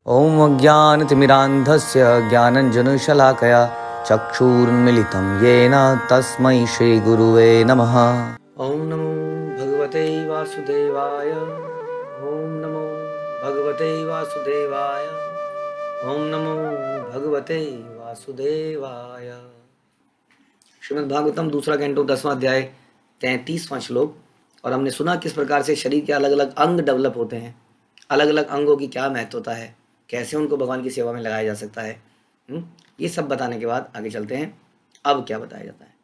ॐ अज्ञानतिमिरान्धस्य ज्ञानञ्जनशलाकया चक्षुरुन्मिलितं येन तस्मै श्रीगुरुवे नमः। ॐ नमो भगवते वासुदेवाय। ॐ नमो भगवते वासुदेवाय। ॐ नमो भगवते वासुदेवाय। श्रीमद् भागवतम दूसरा कैंटो 10वां अध्याय 33वां श्लोक। और हमने सुना किस प्रकार से शरीर के अलग अलग अंग डेवलप होते हैं, अलग अलग अंगों की क्या महत्वता है, कैसे उनको भगवान की सेवा में लगाया जा सकता है। ये सब बताने के बाद आगे चलते हैं। अब क्या बताया जाता है?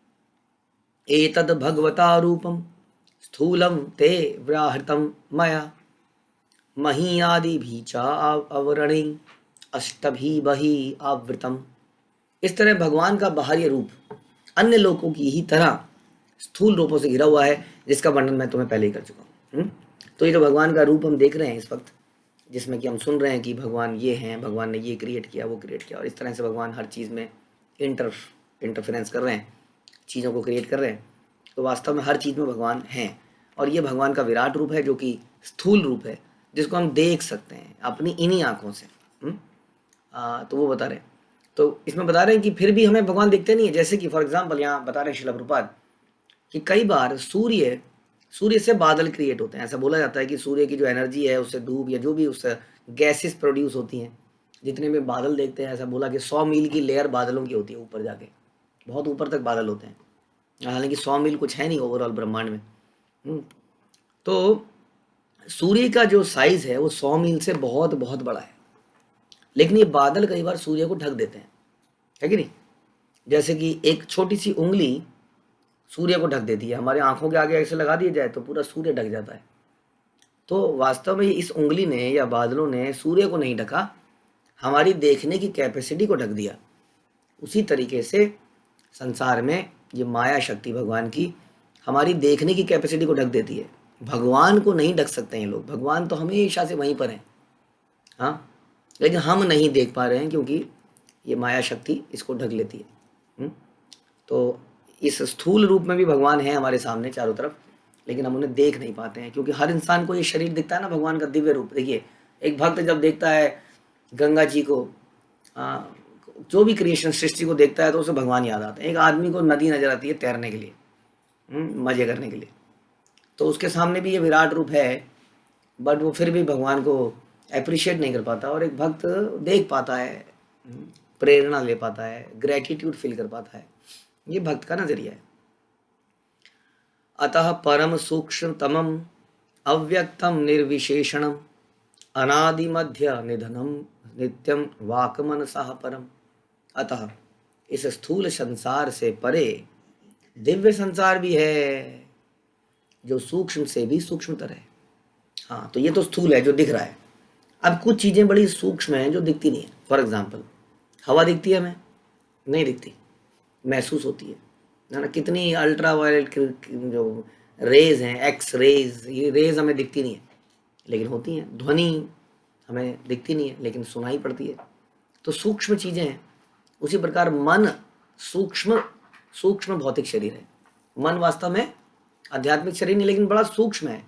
एतद भगवता रूपम स्थूलम ते व्याहृतम मया महीयादि भी चा आवरणी अष्टभी बही आवृतम। इस तरह भगवान का बाहरी रूप अन्य लोगों की ही तरह स्थूल रूपों से घिरा हुआ है, जिसका वर्णन मैं तुम्हें पहले ही कर चुका हूँ। तो ये जो भगवान का रूप हम देख रहे हैं इस वक्त, जिसमें कि हम सुन रहे हैं कि भगवान ये हैं, भगवान ने ये क्रिएट किया, वो क्रिएट किया, और इस तरह से भगवान हर चीज़ में इंटरफेरेंस कर रहे हैं, चीज़ों को क्रिएट कर रहे हैं। तो वास्तव में हर चीज़ में भगवान हैं, और ये भगवान का विराट रूप है जो कि स्थूल रूप है, जिसको हम देख सकते हैं अपनी इन्हीं आँखों से। तो वो बता रहे हैं, तो इसमें बता रहे हैं कि फिर भी हमें भगवान दिखते नहीं है। जैसे कि फॉर एग्जाम्पल यहाँ बता रहे हैं श्रील प्रभुपाद कि कई बार सूर्य से बादल क्रिएट होते हैं। ऐसा बोला जाता है कि सूर्य की जो एनर्जी है उससे धूप या जो भी उससे गैसेस प्रोड्यूस होती हैं, जितने में बादल देखते हैं, ऐसा बोला कि 100 मील की लेयर बादलों की होती है, ऊपर जाके बहुत ऊपर तक बादल होते हैं। हालांकि 100 मील कुछ है नहीं ओवरऑल ब्रह्मांड में। तो सूर्य का जो साइज है वो 100 मील से बहुत बहुत बड़ा है, लेकिन ये बादल कई बार सूर्य को ढक देते हैं, है कि नहीं? जैसे कि एक छोटी सी उंगली सूर्य को ढक देती है, हमारे आंखों के आगे ऐसे लगा दिया जाए तो पूरा सूर्य ढक जाता है। तो वास्तव में इस उंगली ने या बादलों ने सूर्य को नहीं ढका, हमारी देखने की कैपेसिटी को ढक दिया। उसी तरीके से संसार में ये माया शक्ति भगवान की हमारी देखने की कैपेसिटी को ढक देती है। भगवान को नहीं ढक सकते हैं लोग, भगवान तो हमेशा से वहीं पर हैं, हाँ, लेकिन हम नहीं देख पा रहे हैं क्योंकि ये माया शक्ति इसको ढक लेती है। तो इस स्थूल रूप में भी भगवान है हमारे सामने चारों तरफ, लेकिन हम उन्हें देख नहीं पाते हैं, क्योंकि हर इंसान को ये शरीर दिखता है ना भगवान का दिव्य रूप। देखिए, एक भक्त जब देखता है गंगा जी को, जो भी क्रिएशन सृष्टि को देखता है, तो उसे भगवान याद आता है। एक आदमी को नदी नजर आती है तैरने के लिए, मजे करने के लिए, तो उसके सामने भी ये विराट रूप है, बट वो फिर भी भगवान को अप्रिशिएट नहीं कर पाता। और एक भक्त देख पाता है, प्रेरणा ले पाता है, ग्रेटिट्यूड फील कर पाता है। ये भक्त का नजरिया है। अतः परम सूक्ष्मतमम अव्यक्तम निर्विशेषणम अनादि मध्य निधनम नित्यम वाकमन सह परम। अतः इस स्थूल संसार से परे दिव्य संसार भी है, जो सूक्ष्म से भी सूक्ष्मतर है। हाँ, तो ये तो स्थूल है जो दिख रहा है। अब कुछ चीजें बड़ी सूक्ष्म हैं जो दिखती नहीं है। फॉर एग्जाम्पल, हवा दिखती है हमें? नहीं दिखती, महसूस होती है ना। कितनी अल्ट्रा वायलेट जो रेज हैं, एक्स रेज, ये रेज हमें दिखती नहीं है लेकिन होती हैं। ध्वनि हमें दिखती नहीं है लेकिन सुनाई पड़ती है। तो सूक्ष्म चीजें हैं। उसी प्रकार मन सूक्ष्म भौतिक शरीर है। मन वास्तव में आध्यात्मिक शरीर नहीं, लेकिन बड़ा सूक्ष्म है।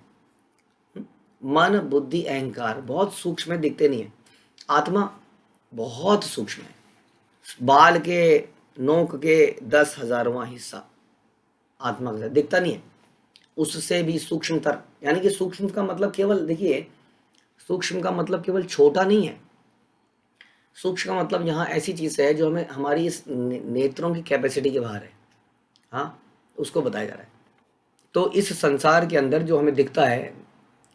मन, बुद्धि, अहंकार बहुत सूक्ष्म है, दिखते नहीं है। आत्मा बहुत सूक्ष्म है, बाल के नोक के 10,000वां हिस्सा आत्मा का दिखता नहीं है, उससे भी सूक्ष्मतर। यानी कि सूक्ष्म का मतलब केवल, देखिए, सूक्ष्म का मतलब केवल छोटा नहीं है। सूक्ष्म का मतलब यहाँ ऐसी चीज है जो हमें हमारी इस नेत्रों की कैपेसिटी के बाहर है, हाँ, उसको बताया जा रहा है। तो इस संसार के अंदर जो हमें दिखता है,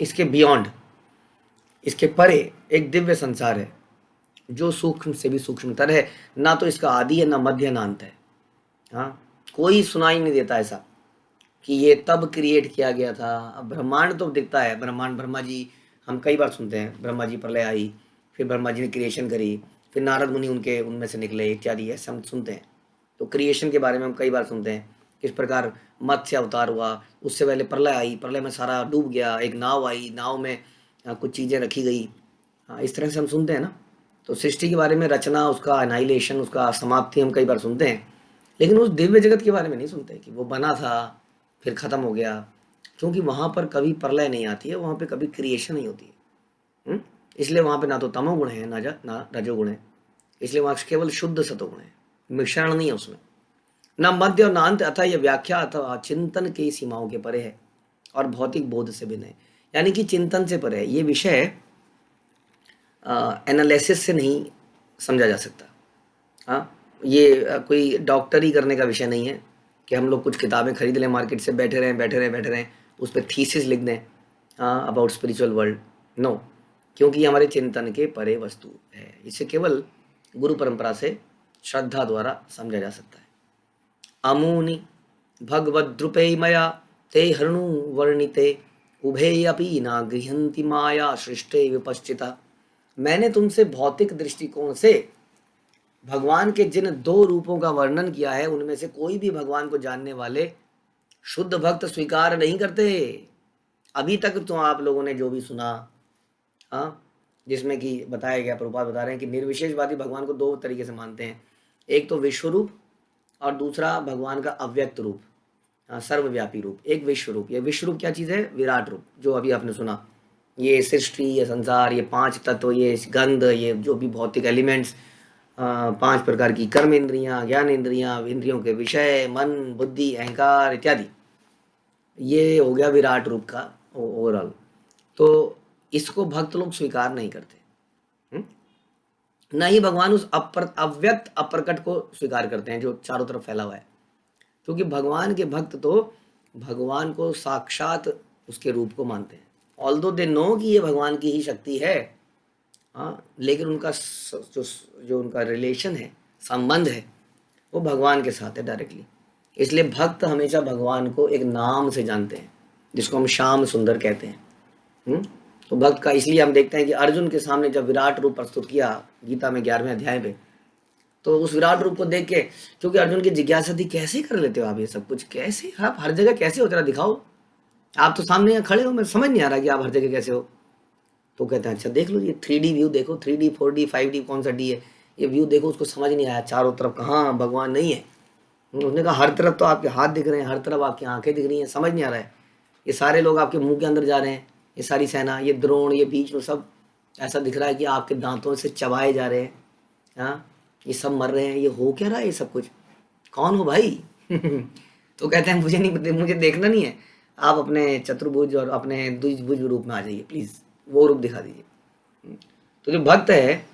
इसके बियॉन्ड, इसके परे एक दिव्य संसार है जो सूक्ष्म से भी सूक्ष्मतर है। ना तो इसका आदि है, ना मध्य, ना अंत है। हाँ, कोई सुनाई नहीं देता ऐसा कि ये तब क्रिएट किया गया था। अब ब्रह्मांड तो दिखता है, ब्रह्मांड, ब्रह्मा जी, हम कई बार सुनते हैं ब्रह्मा जी प्रलय आई, फिर ब्रह्मा जी ने क्रिएशन करी, फिर नारद मुनि उनमें से निकले इत्यादि, ऐसे हम सुनते हैं। तो क्रिएशन के बारे में हम कई बार सुनते हैं, किस प्रकार मत्स्य अवतार हुआ, उससे पहले प्रलय आई, प्रलय में सारा डूब गया, एक नाव आई, नाव में कुछ चीज़ें रखी गई। इस तरह से हम सुनते हैं ना। तो सृष्टि के बारे में, रचना, उसका एनाइलेशन, उसका समाप्ति हम कई बार सुनते हैं, लेकिन उस दिव्य जगत के बारे में नहीं सुनते कि वो बना था फिर खत्म हो गया, क्योंकि वहाँ पर कभी प्रलय नहीं आती है, वहाँ पे कभी क्रिएशन नहीं होती है। इसलिए वहाँ पे ना तो तमोगुण है ना रजोगुण है, इसलिए वहाँ केवल शुद्ध सतोगुण है, मिश्रण नहीं है उसमें। न मध्य और न अंत, अतः यह व्याख्या अथवा चिंतन की सीमाओं के परे है और भौतिक बोध से भिन्न है। यानी कि चिंतन से परे है, ये विषय एनालिसिस से नहीं समझा जा सकता। हाँ, ये कोई डॉक्टरी करने का विषय नहीं है कि हम लोग कुछ किताबें खरीद लें मार्केट से, बैठे रहें उस पर थीसिस लिख दें अबाउट स्पिरिचुअल वर्ल्ड। नो, क्योंकि ये हमारे चिंतन के परे वस्तु है, इसे केवल गुरु परंपरा से श्रद्धा द्वारा समझा जा सकता है। अमूनि भगवद्रुपे मया ते हरणु वर्णिते उभे अपि न गृहन्ति माया सृष्टे विपश्चिता। मैंने तुमसे भौतिक दृष्टिकोण से भगवान के जिन दो रूपों का वर्णन किया है, उनमें से कोई भी भगवान को जानने वाले शुद्ध भक्त स्वीकार नहीं करते। अभी तक तो आप लोगों ने जो भी सुना, हाँ, जिसमें कि बताया गया, प्रभुपाद बता रहे हैं कि निर्विशेषवादी भगवान को दो तरीके से मानते हैं, एक तो विश्व रूप और दूसरा भगवान का अव्यक्त रूप, सर्वव्यापी रूप। एक विश्व रूप, ये विश्व रूप क्या चीज़ है? विराट रूप, जो अभी आपने सुना, ये सृष्टि, ये संसार, ये पांच तत्व, ये गंध, ये जो भी भौतिक एलिमेंट्स, पांच प्रकार की कर्म इंद्रियां, ज्ञान इंद्रियां, इंद्रियों के विषय, मन, बुद्धि, अहंकार इत्यादि, ये हो गया विराट रूप का ओवरऑल। तो इसको भक्त लोग स्वीकार नहीं करते। न ही भगवान उस अव्यक्त अप्रकट को स्वीकार करते हैं जो चारों तरफ फैला हुआ है, क्योंकि भगवान के भक्त तो भगवान को साक्षात उसके रूप को मानते हैं। ऑल्दो दे नो कि ये भगवान की ही शक्ति है, हाँ, लेकिन उनका जो उनका रिलेशन है, संबंध है, वो भगवान के साथ है डायरेक्टली। इसलिए भक्त हमेशा भगवान को एक नाम से जानते हैं, जिसको हम श्याम सुंदर कहते हैं। तो भक्त का, इसलिए हम देखते हैं कि अर्जुन के सामने जब विराट रूप प्रस्तुत किया गीता में 11वें अध्याय में, तो उस विराट रूप को देख के, क्योंकि अर्जुन की जिज्ञासा थी, कैसे कर लेते हो आप ये सब कुछ, कैसे आप हर जगह कैसे हो, जरा दिखाओ, आप तो सामने यहाँ खड़े हो, मैं समझ नहीं आ रहा कि आप हर जगह कैसे हो। तो कहते हैं अच्छा देख लो, ये 3D व्यू देखो, 3D 4D 5D कौन सा डी है, ये व्यू देखो। उसको समझ नहीं आया, चारों तरफ कहाँ भगवान नहीं है। उसने कहा हर तरफ तो आपके हाथ दिख रहे हैं, हर तरफ आपकी आंखें दिख रही हैं, समझ नहीं आ रहा है, ये सारे लोग आपके मुंह के अंदर जा रहे हैं, ये सारी सेना, ये द्रोण, ये बीच में सब ऐसा दिख रहा है कि आपके दांतों से चबाए जा रहे हैं, हाँ, ये सब मर रहे हैं, ये हो क्या रहा है ये सब कुछ, कौन हो भाई? तो कहते हैं मुझे नहीं, मुझे देखना नहीं है, आप अपने चतुर्भुज और अपने द्विभुज रूप में आ जाइए प्लीज़, वो रूप दिखा दीजिए। तो जो भक्त है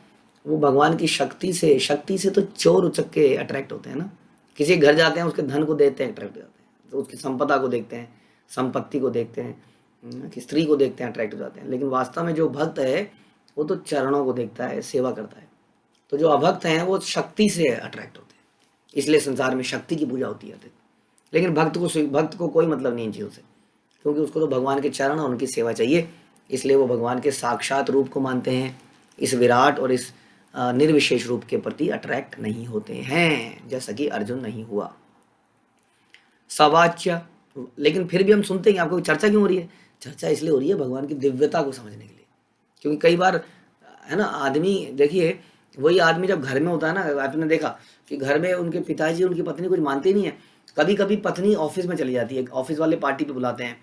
वो भगवान की शक्ति से तो चोर उचक के अट्रैक्ट होते हैं ना। किसी घर जाते हैं, उसके धन को देखते हैं, अट्रैक्ट हो जाते हैं, तो उसकी संपदा को देखते हैं, संपत्ति को देखते हैं, कि स्त्री को देखते हैं, अट्रैक्ट हो जाते हैं। लेकिन वास्तव में जो भक्त है वो तो चरणों को देखता है, सेवा करता है। तो जो अभक्त हैं वो शक्ति से अट्रैक्ट होते हैं, इसलिए संसार में शक्ति की पूजा होती है। लेकिन भक्त को कोई मतलब नहीं इन चीज़ों से, क्योंकि उसको तो भगवान के चरण और उनकी सेवा चाहिए, इसलिए वो भगवान के साक्षात रूप को मानते हैं, इस विराट और इस निर्विशेष रूप के प्रति अट्रैक्ट नहीं होते हैं, जैसा कि अर्जुन नहीं हुआ। सवाच्य, लेकिन फिर भी हम सुनते हैं, आपको चर्चा क्यों हो रही है? चर्चा इसलिए हो रही है भगवान की दिव्यता को समझने के लिए, क्योंकि कई बार है ना, आदमी देखिए, वही आदमी जब घर में होता है ना, आपने देखा कि घर में उनके पिताजी उनकी पत्नी कुछ मानती नहीं है, कभी कभी पत्नी ऑफिस में चली जाती है, ऑफिस वाले पार्टी पे बुलाते हैं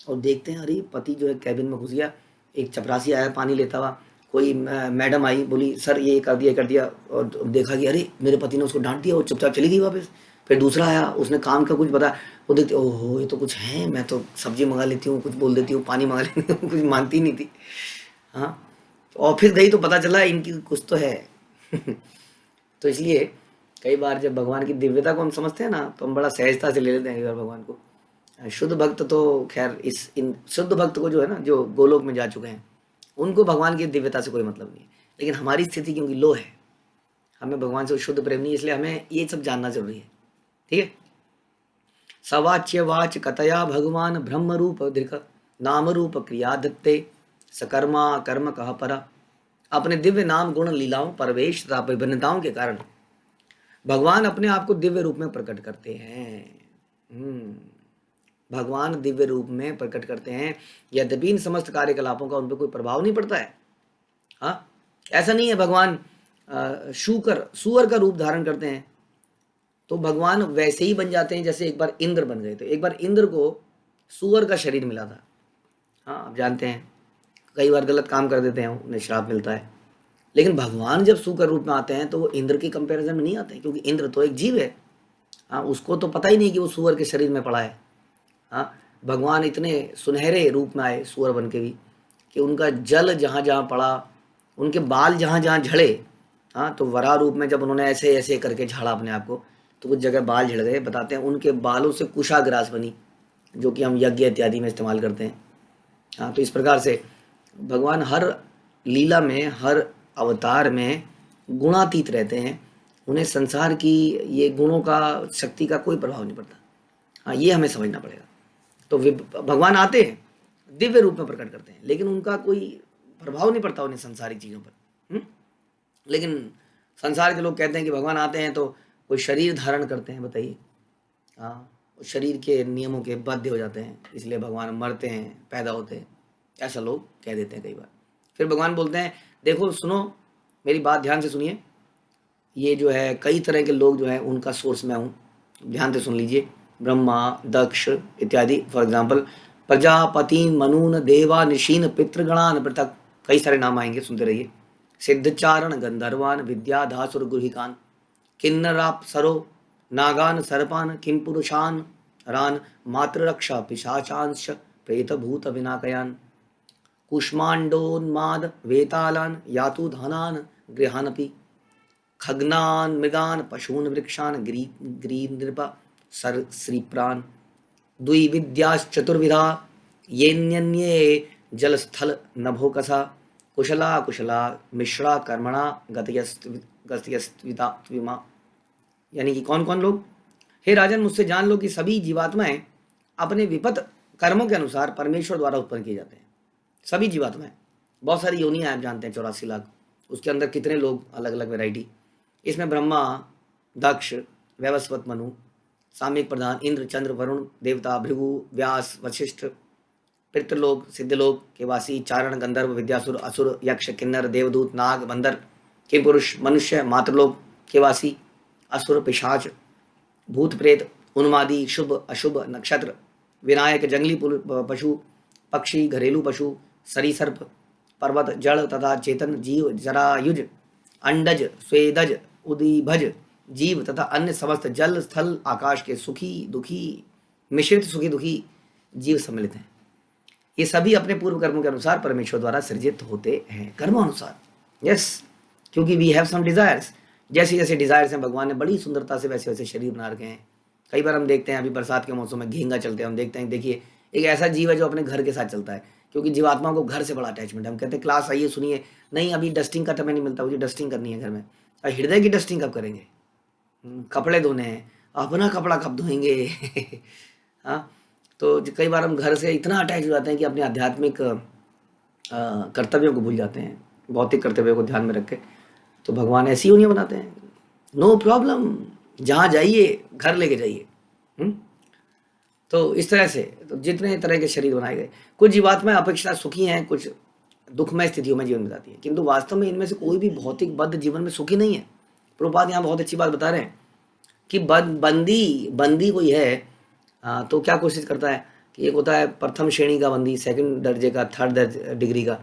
और देखते हैं अरे पति जो है कैबिन में घुस गया, एक चपरासी आया पानी लेता हुआ, कोई मैडम आई बोली सर ये कर दिया, और देखा कि अरे मेरे पति ने उसको डांट दिया, और चुपचाप चली गई वापस। फिर दूसरा आया, उसने काम का कुछ बताया, वो देखते ओहो ये तो कुछ है, मैं तो सब्जी मंगा लेती हूँ, कुछ बोल देती हूँ, पानी मंगा लेती हूँ, कुछ मानती नहीं थी। हाँ, ऑफिस गई तो पता चला इनकी कुछ तो है। तो इसलिए कई बार जब भगवान की दिव्यता को हम समझते हैं ना, तो हम बड़ा सहजता से ले लेते हैं भगवान को। शुद्ध भक्त तो खैर इन शुद्ध भक्त को जो है ना, जो गोलोक में जा चुके हैं, उनको भगवान की दिव्यता से कोई मतलब नहीं है। लेकिन हमारी स्थिति क्योंकि लो है, हमें भगवान से शुद्ध प्रेम नहीं, इसलिए हमें ये सब जानना जरूरी है। ठीक है। सवाच्य वाच कतया भगवान ब्रह्म रूप दृक नाम रूप क्रिया दत्ते सकर्मा कर्म कह परा। अपने दिव्य नाम गुण लीलाओं परवेश तथा विभिन्नताओं के कारण भगवान अपने आप को दिव्य रूप में प्रकट करते हैं। भगवान दिव्य रूप में प्रकट करते हैं, यद्यपि इन समस्त कार्यकलापों का उन पर कोई प्रभाव नहीं पड़ता है। हाँ, ऐसा नहीं है भगवान सुअर का रूप धारण करते हैं तो भगवान वैसे ही बन जाते हैं जैसे एक बार इंद्र बन गए थे। एक बार इंद्र को सुअर का शरीर मिला था। हाँ, आप जानते हैं कई बार गलत काम कर देते हैं, उन्हें श्राप मिलता है। लेकिन भगवान जब सूकर रूप में आते हैं तो वो इंद्र के कंपैरिजन में नहीं आते हैं, क्योंकि इंद्र तो एक जीव है। हाँ, उसको तो पता ही नहीं कि वो सूअर के शरीर में पड़ा है। हाँ, भगवान इतने सुनहरे रूप में आए सूअर बन के भी, कि उनका जल जहाँ जहाँ पड़ा, उनके बाल जहाँ जहाँ झड़े, हाँ, तो वराह रूप में जब उन्होंने ऐसे ऐसे करके झाड़ा अपने आप को, तो कुछ जगह बाल झड़ गए। बताते हैं उनके बालों से कुशाग्रास बनी, जो कि हम यज्ञ इत्यादि में इस्तेमाल करते हैं। हाँ, तो इस प्रकार से भगवान हर लीला में, हर अवतार में गुणातीत रहते हैं। उन्हें संसार की ये गुणों का, शक्ति का कोई प्रभाव नहीं पड़ता। हाँ, ये हमें समझना पड़ेगा। तो भगवान आते हैं, दिव्य रूप में प्रकट करते हैं, लेकिन उनका कोई प्रभाव नहीं पड़ता उन्हें संसारिक चीज़ों पर। लेकिन संसार के लोग कहते हैं कि भगवान आते हैं तो कोई शरीर धारण करते हैं। बताइए, हाँ, शरीर के नियमों के बाध्य हो जाते हैं, इसलिए भगवान मरते हैं, पैदा होते हैं, ऐसा लोग कह देते हैं कई बार। फिर भगवान बोलते हैं, देखो सुनो, मेरी बात ध्यान से सुनिए, ये जो है कई तरह के लोग जो है उनका सोर्स मैं हूँ, ध्यान से सुन लीजिए। ब्रह्मा, दक्ष इत्यादि, फॉर एग्जाम्पल प्रजापति, मनुन, देवा, निशीन, पितृगणान पृथक, कई सारे नाम आएंगे, सुनते रहिए। सिद्धचारण, गंधर्वान, विद्याधासुर, गुहिकान, किन्नराप्सरो, नागान, सर्पान, किम पुरुषान, रान, मातृरक्षा, पिशाचांश, प्रेतभूत विनाकयान, कुष्मांडोन्माद, वेतालान, यातु धनान, गृहानपि, खग्नान, मृगान, पशून, वृक्षान, ग्रीनृप, सर श्रीप्रान, द्विविद्याश्चतुर्विधा, येन्यन्ये जलस्थल नभोकसा, कुशला कुशला मिश्रा कर्मणा गतयस्विता। यानी कि कौन कौन लोग? हे राजन, मुझसे जान लो कि सभी जीवात्माएं अपने विपत कर्मों के अनुसार परमेश्वर द्वारा उत्पन्न किए जाते हैं। सभी जीवात्माएं, बहुत सारी योनियां आप जानते हैं, 84 लाख, उसके अंदर कितने लोग, अलग अलग वैरायटी। इसमें ब्रह्मा, दक्ष, वैवस्वत, मनु, सामयिक प्रधान, इंद्र, चंद्र, वरुण, देवता, भृगु, व्यास, वशिष्ठ, पितृलोक, सिद्धलोक के वासी, चारण, गंधर्व, विद्यासुर, असुर, यक्ष, किन्नर, देवदूत, नाग, बंदर, किम पुरुष, मनुष्य, मातृलोक के वासी, असुर, पिशाच, भूत प्रेत, उन्मादी, शुभ अशुभ, नक्षत्र, विनायक, जंगली पशु, पक्षी, घरेलू पशु, सरीसर्प, पर्वत, जड़ तथा चेतन जीव, जरायुज, अंडज, स्वेदज, उदीभज जीव तथा अन्य समस्त जल स्थल आकाश के सुखी दुखी मिश्रित सुखी दुखी जीव सम्मिलित हैं। ये सभी अपने पूर्व कर्मों के अनुसार परमेश्वर द्वारा सृजित होते हैं, कर्मानुसार। यस, क्योंकि वी हैव सम डिजायर्स। जैसे जैसे डिजायर्स हैं, भगवान ने बड़ी सुंदरता से वैसे वैसे शरीर बना रखे हैं। कई बार हम देखते हैं, अभी बरसात के मौसम में घेंगा चलते हैं, हम देखते हैं, देखिए एक ऐसा जीव है जो अपने घर के साथ चलता है, क्योंकि जीवात्माओं को घर से बड़ा अटैचमेंट है। हम कहते हैं क्लास आइए सुनिए, नहीं अभी डस्टिंग का समय नहीं मिलता, मुझे डस्टिंग करनी है घर में। और हृदय की डस्टिंग कब करेंगे? कपड़े धोने हैं, अपना कपड़ा कब धोएंगे? हाँ, तो कई बार हम घर से इतना अटैच हो जाते हैं कि अपने आध्यात्मिक कर्तव्यों को भूल जाते हैं, भौतिक कर्तव्यों को ध्यान में रख के। तो भगवान ऐसी यूनियन बनाते हैं, नो प्रॉब्लम, जहाँ जाइए घर लेके जाइए। तो इस तरह से तो जितने तरह के शरीर बनाए गए, कुछ जीवात्माएं अपेक्षा सुखी हैं, कुछ दुखमय स्थितियों में जीवन बिताती हैं, किंतु वास्तव में इनमें से कोई भी भौतिक बद्ध जीवन में सुखी नहीं है। प्रभुपाद यहाँ बहुत अच्छी बात बता रहे हैं कि बंदी कोई है, तो क्या कोशिश करता है कि एक होता है प्रथम श्रेणी का बंदी, सेकंड दर्जे का, थर्ड डिग्री का।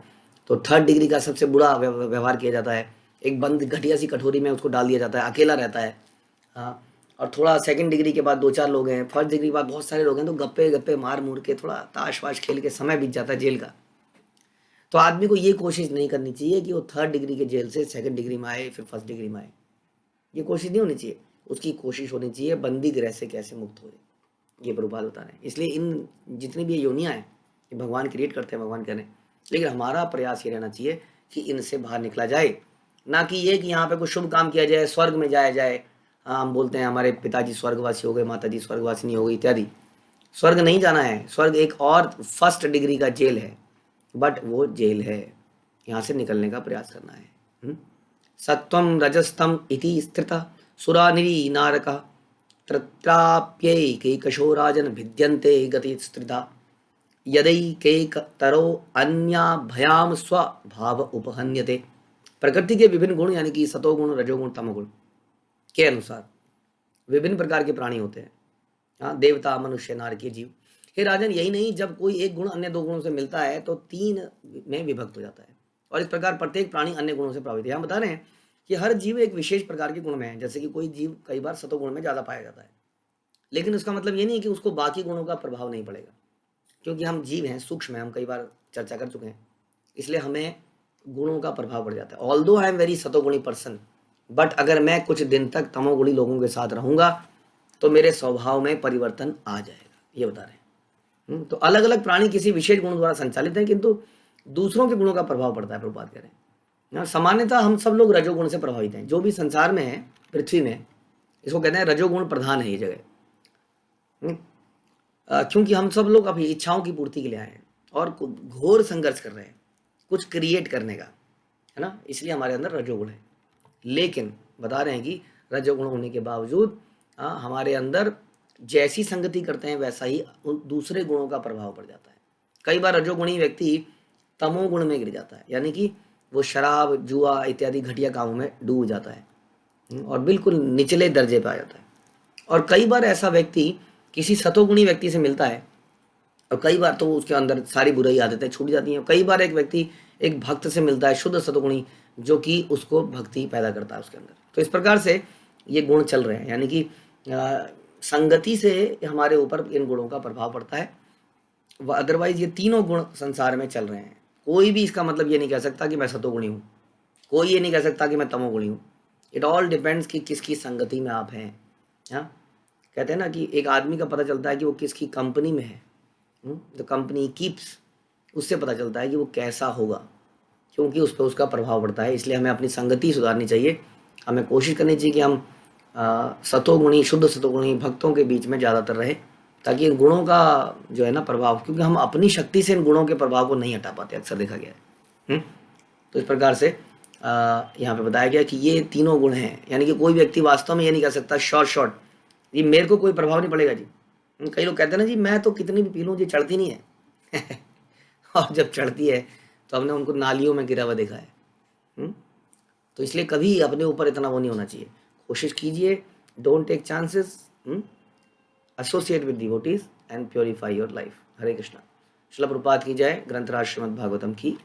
तो थर्ड डिग्री का सबसे बुरा व्यवहार किया जाता है, एक बंद घटिया सी कटोरी में उसको डाल दिया जाता है, अकेला रहता है। हाँ, और थोड़ा सेकंड डिग्री के बाद 2-4 लोग हैं, फर्स्ट डिग्री के बाद बहुत सारे लोग हैं, तो गप्पे गप्पे मार मूर के थोड़ा ताश वाश खेल के समय बीत जाता है जेल का। तो आदमी को ये कोशिश नहीं करनी चाहिए कि वो थर्ड डिग्री के जेल से सेकंड डिग्री में आए, फिर फर्स्ट डिग्री में आए। ये कोशिश नहीं होनी चाहिए। उसकी कोशिश होनी चाहिए बंदी गृह से कैसे मुक्त हो, ये प्रभुपाद बता रहे हैं। इसलिए इन जितनी भी योनियाँ हैं ये भगवान क्रिएट करते हैं, भगवान कह रहे हैं, लेकिन हमारा प्रयास ये रहना चाहिए कि इनसे बाहर निकला जाए, ना कि ये कि यहाँ पे कुछ शुभ काम किया जाए, स्वर्ग में जाया जाए। हम बोलते हैं हमारे पिताजी स्वर्गवासी हो गए, माताजी स्वर्गवासी नहीं हो गई इत्यादि। स्वर्ग नहीं जाना है, स्वर्ग एक और फर्स्ट डिग्री का जेल है, बट वो जेल है, यहाँ से निकलने का प्रयास करना है। सत्वम रजस्तम इति स्थिता सुरानिरी नारका तत्राप्यैकैकशो राजन भिद्यन्ते गति स्त्रिता यदैकैकतरो अन्याभयाम स्वभाव उपहन्यते। प्रकृति के विभिन्न गुण यानी कि सतोगुण, रजोगुण, तमोगुण के अनुसार विभिन्न प्रकार के प्राणी होते हैं। हाँ, देवता, मनुष्य, नारकीय जीव। हे राजन, यही नहीं, जब कोई एक गुण अन्य दो गुणों से मिलता है तो तीन में विभक्त हो जाता है, और इस प्रकार प्रत्येक प्राणी अन्य गुणों से प्रभावित है। हम बता रहे हैं कि हर जीव एक विशेष प्रकार के गुण में है। जैसे कि कोई जीव कई बार सतोगुण में ज़्यादा पाया जाता है, लेकिन उसका मतलब ये नहीं कि उसको बाकी गुणों का प्रभाव नहीं पड़ेगा, क्योंकि हम जीव हैं, सूक्ष्म हैं, हम कई बार चर्चा कर चुके हैं, इसलिए हमें गुणों का प्रभाव पड़ जाता है। ऑल्दो आई एम वेरी सतोगुणी पर्सन, बट अगर मैं कुछ दिन तक तमोगुणी लोगों के साथ रहूंगा तो मेरे स्वभाव में परिवर्तन आ जाएगा, ये बता रहे हैं। तो अलग अलग प्राणी किसी विशेष गुण द्वारा संचालित हैं, किंतु दूसरों के गुणों का प्रभाव पड़ता है, प्रभुपाद कह रहे हैं। सामान्यतः हम सब लोग रजोगुण से प्रभावित हैं। जो भी संसार में है, पृथ्वी में, इसको कहते हैं रजोगुण प्रधान है ये जगह। क्योंकि हम सब लोग अपनी इच्छाओं की पूर्ति के लिए आए हैं और घोर संघर्ष कर रहे हैं कुछ क्रिएट करने का, है ना, इसलिए हमारे अंदर रजोगुण है। लेकिन बता रहे हैं कि रजोगुण होने के बावजूद हमारे अंदर जैसी संगति करते हैं वैसा ही दूसरे गुणों का प्रभाव पड़ जाता है। कई बार रजोगुणी व्यक्ति तमोगुण में गिर जाता है, यानी कि वो शराब, जुआ इत्यादि घटिया कामों में डूब जाता है और बिल्कुल निचले दर्जे पर आ जाता है। और कई बार ऐसा व्यक्ति किसी सतोगुणी व्यक्ति से मिलता है और कई बार तो उसके अंदर सारी बुराई आदतें छूट जाती हैं। कई बार एक व्यक्ति एक भक्त से मिलता है, शुद्ध सतोगुणी, जो कि उसको भक्ति पैदा करता है उसके अंदर। तो इस प्रकार से ये गुण चल रहे हैं, यानी कि संगति से हमारे ऊपर इन गुणों का प्रभाव पड़ता है। अदरवाइज ये तीनों गुण संसार में चल रहे हैं। कोई भी इसका मतलब ये नहीं कह सकता कि मैं सतोगुणी हूँ, कोई ये नहीं कह सकता कि मैं तमोगुणी हूँ। इट ऑल डिपेंड्स कि किसकी संगति में आप हैं। हाँ, कहते हैं ना कि एक आदमी का पता चलता है कि वो किसकी कंपनी में है, द कंपनी कीप्स, उससे पता चलता है कि वो कैसा होगा, क्योंकि उस पर उसका प्रभाव पड़ता है। इसलिए हमें अपनी संगति सुधारनी चाहिए। हमें कोशिश करनी चाहिए कि हम सतोगुणी, शुद्ध सतोगुणी भक्तों के बीच में ज़्यादातर रहे, ताकि इन गुणों का जो है ना प्रभाव, क्योंकि हम अपनी शक्ति से इन गुणों के प्रभाव को नहीं हटा पाते, अक्सर देखा गया है। तो इस प्रकार से यहाँ पे बताया गया कि ये तीनों गुण हैं, यानी कि कोई व्यक्ति वास्तव में ये नहीं कह सकता शॉर्ट ये मेरे को कोई प्रभाव नहीं पड़ेगा जी। कई लोग कहते हैं ना जी, मैं तो कितनी भी पी लूँ जी चढ़ती नहीं है और जब चढ़ती है तो हमने उनको नालियों में गिरा हुआ देखा है। तो इसलिए कभी अपने ऊपर इतना वो नहीं होना चाहिए। कोशिश कीजिए, don't take chances, associate with devotees and purify your life. Hare Krishna. Srila Prabhupada की जय। ग्रंथराज श्रीमद् भागवतम की